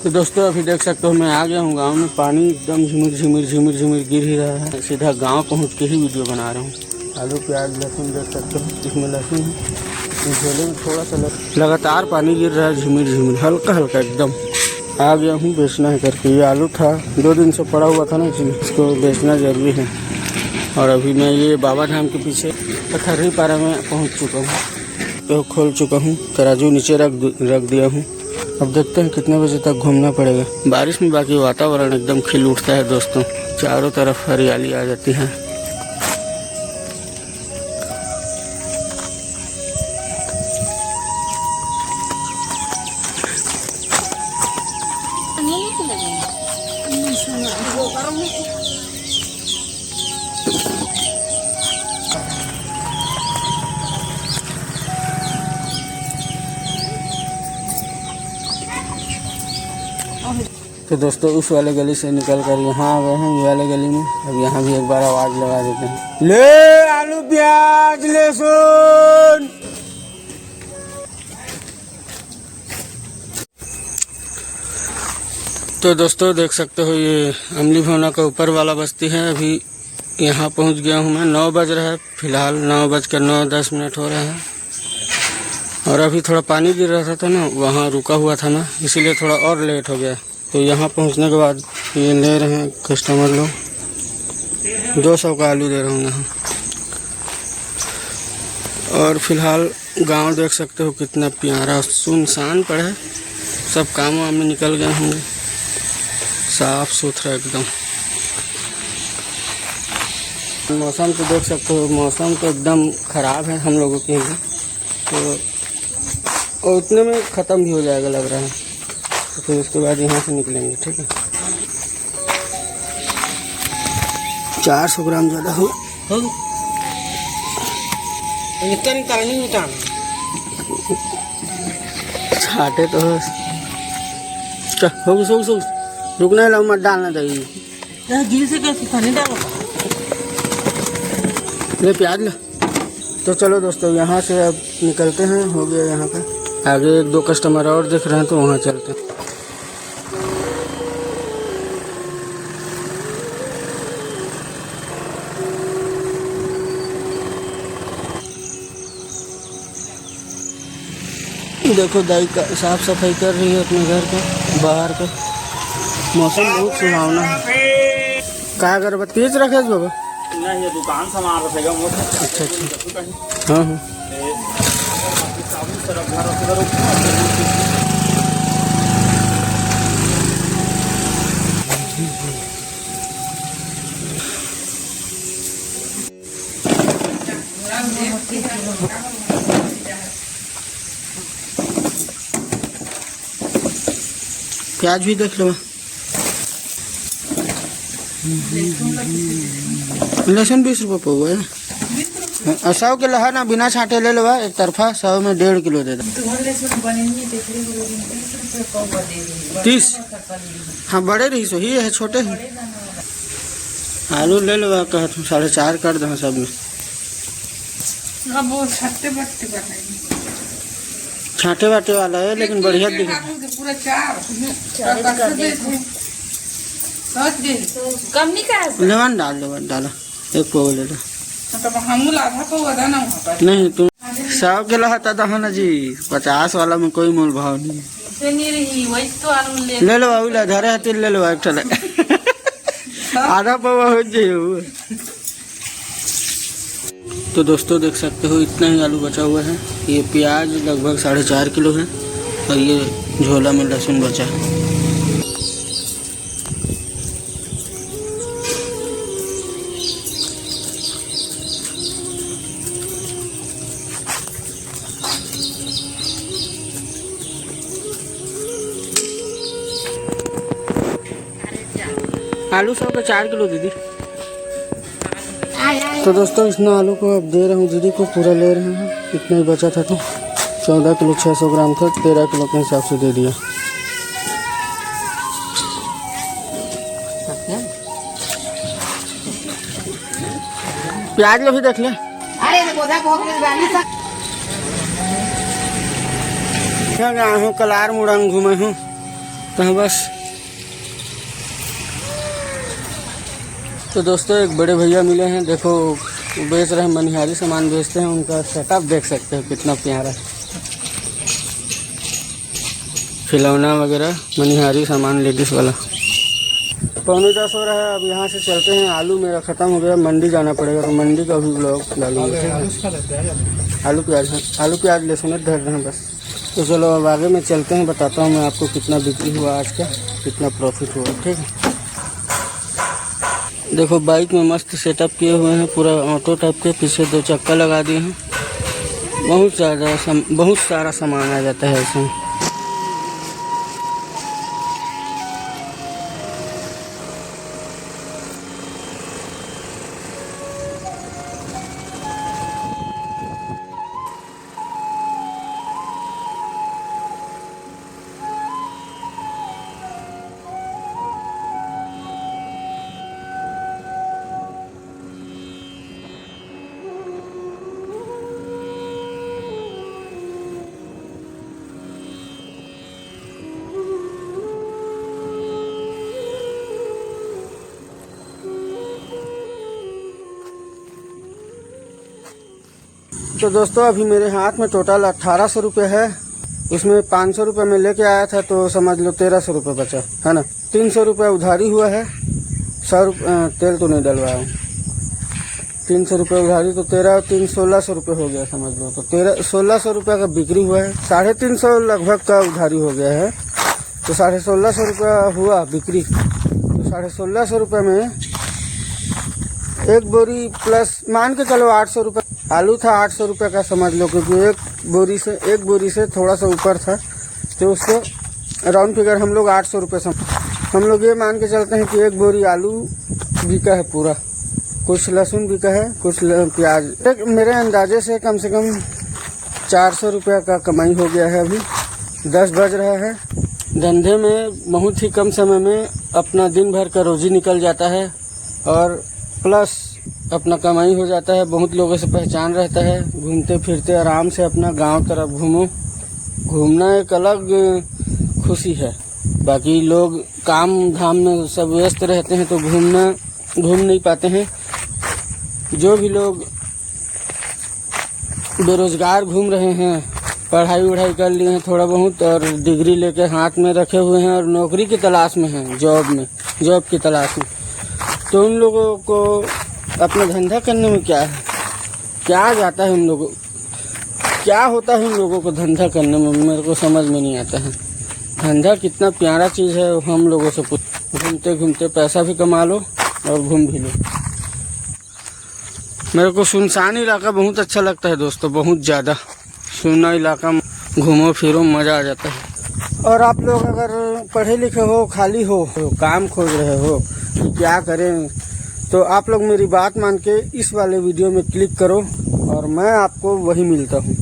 तो दोस्तों अभी देख सकते हो मैं आ गया हूँ गांव में। पानी एकदम झिमिर झिमिर झिमिर झिमिर गिर ही रहा है। सीधा गांव पहुँच के ही वीडियो बना रहा हूँ। आलू प्याज लहसुन देख सकते हो, इसमें लहसुन है, इस झोले में थोड़ा सा लगातार पानी गिर रहा है झिमिर झिमिर, हल्का हल्का एकदम। आ गया हूँ बेचना है करके। ये आलू था 2 दिन से पड़ा हुआ था ना, इसलिए इसको बेचना ज़रूरी है। और अभी मैं ये बाबा धाम के पीछे पथर्री पारा में पहुँच चुका हूँ, तो खोल चुका हूँ, तराजू नीचे रख दिया हूँ। अब देखते हैं कितने बजे तक घूमना पड़ेगा। बारिश में बाकी वातावरण एकदम खिल उठता है दोस्तों, चारों तरफ हरियाली आ जाती है। तो दोस्तों उस वाले गली से निकल कर यहाँ आ गए हैं, ये वाले गली में। अब यहाँ भी एक बार आवाज लगा देते हैं, ले आलू प्याज लहसुन। तो दोस्तों देख सकते हो ये अमली भवना का ऊपर वाला बस्ती है। अभी यहाँ पहुँच गया हूँ मैं। 9 बज रहा है, फिलहाल 9:09-10 हो रहा है। और अभी थोड़ा पानी गिर रहा था ना, वहाँ रुका हुआ था मैं, इसीलिए थोड़ा और लेट हो गया। तो यहाँ पहुँचने के बाद ये ले रहे हैं कस्टमर लोग, 200 का आलू दे रहा हूँ यहाँ। और फिलहाल गांव देख सकते हो कितना प्यारा सुनसान पड़ा है, सब काम वाम में निकल गए होंगे, साफ सुथरा एकदम। मौसम तो देख सकते हो, मौसम तो एकदम ख़राब है हम लोगों के लिए, तो उतने में ख़त्म भी हो जाएगा लग रहा है। तो फिर उसके बाद यहाँ से निकलेंगे, ठीक है। 400 ग्राम ज़्यादा हो छाटे तो हो रुकना है, मत डालना चाहिए। गिल से कैसे पानी डालो, ले प्याज ले। तो चलो दोस्तों यहाँ से अब निकलते हैं, हो गया यहाँ पे। आगे 1-2 कस्टमर और दिख रहे हैं, तो वहाँ चलते हैं। देखो दाई का साफ सफाई कर रही है अपने घर का, बाहर का। मौसम बहुत सुहावना है। का अगरबत्ती रखे बाबा? नहीं, ये दुकान सामान रखेगा। अच्छा। हाँ हाँ। प्याज भी देख लो, लहसुन 20 रुपये पौवा है। 100 के लहा ना बिना छाटे ले लो, एक तरफा 100 में 1.5 किलो दे दो। 30। हाँ बड़े रही सो ही है, छोटे हैं। आलू ले लो, कह 4.5 कर दो सब में। छाटे वाटे वाला है, लेकिन बढ़िया दिखा। कम नहीं कर लेवन डालो 1 पौवा ले लो। नहीं तुम 100 के लहाता दहो ना जी, 50 वाला में कोई मोल भाव नहीं। ले लो बाबू, घरे हाथी ले लो एक ठले। आधा पौवा हो जाए। तो दोस्तों देख सकते हो इतना ही आलू बचा हुआ है। ये प्याज लगभग 4.5 किलो है, और ये झोला में लहसुन बचा है। आलू 100 का 4 किलो दीदी। तो दोस्तों इसने आलू को अब दे रहा हूँ दीदी को, पूरा ले रहे हैं। इतना ही बचा था, तो 14 किलो 600 ग्राम था, 13 किलो के हिसाब से दे दिया। प्याज लो भी देख ले। क्या गया हूँ, कलार मुड़ंग घूमे हूँ। कहाँ बस। तो दोस्तों एक बड़े भैया मिले हैं, देखो बेच रहे हैं, मनिहारी सामान बेचते हैं। उनका सेटअप देख सकते हो कितना प्यारा है, खिलौना वगैरह, मनिहारी सामान लेडीज़ वाला। 9:45 हो रहा है, अब यहाँ से चलते हैं। आलू मेरा ख़त्म हो गया, मंडी जाना पड़ेगा, तो मंडी का भी ब्लॉग डालूंगा। आलू प्याज लहसुन धर रहे हैं बस। तो चलो अब आगे में चलते हैं, बताता हूँ मैं आपको कितना बिक्री हुआ आज का, कितना प्रॉफिट हुआ। ठीक है, देखो बाइक में मस्त सेटअप किए हुए हैं, पूरा ऑटो टाइप के, पीछे 2 चक्का लगा दिए हैं। बहुत सारा सामान आ जाता है इसमें। तो दोस्तों अभी मेरे हाथ में टोटल 1800 रुपये है। उसमें 500 रुपये में लेके आया था, तो समझ लो 1300 रुपये बचा है ना। 300 रुपये उधारी हुआ है। 100 रुपये तेल तो नहीं डलवाया हूँ। 300 रुपये उधारी, तो 13 और 3 1600 रुपये हो गया समझ लो। तो 1600 रुपये का बिक्री हुआ है। 350 लगभग का उधारी हो गया है, तो 1650 रुपये हुआ बिक्री। तो 1650 रुपये में एक बोरी प्लस मान के चलो 800 रुपये। आलू था 800 रुपये का समझ लो, क्योंकि एक बोरी से थोड़ा सा ऊपर था, तो उसको राउंड फिगर हम लोग 800 रुपये हम लोग ये मान के चलते हैं कि एक बोरी आलू बिका है पूरा। कुछ लहसुन बिका है, कुछ प्याज। मेरे अंदाजे से कम 400 रुपये का कमाई हो गया है। अभी 10 बज रहा है। धंधे में बहुत ही कम समय में अपना दिन भर का रोजी निकल जाता है, और प्लस अपना कमाई हो जाता है। बहुत लोगों से पहचान रहता है। घूमते फिरते आराम से अपना गांव तरफ घूमो। घूमना एक अलग खुशी है। बाकी लोग काम धाम में सब व्यस्त रहते हैं, तो घूम नहीं पाते हैं। जो भी लोग बेरोजगार घूम रहे हैं, पढ़ाई कर लिए हैं थोड़ा बहुत, और डिग्री लेके हाथ में रखे हुए हैं, और नौकरी की तलाश में हैं, जॉब की तलाश में, तो उन लोगों को अपना धंधा करने में क्या जाता है उन लोगों, क्या होता है उन लोगों को धंधा करने में, मेरे को समझ में नहीं आता है। धंधा कितना प्यारा चीज़ है, हम लोगों से घूमते घूमते पैसा भी कमा लो और घूम भी लो। मेरे को सुनसान इलाका बहुत अच्छा लगता है दोस्तों, बहुत ज़्यादा सुना इलाका में घूमो फिरो मज़ा आ जाता है। और आप लोग अगर पढ़े लिखे हो, खाली हो, काम खोज रहे हो कि क्या करें, तो आप लोग मेरी बात मान के इस वाले वीडियो में क्लिक करो, और मैं आपको वही मिलता हूँ।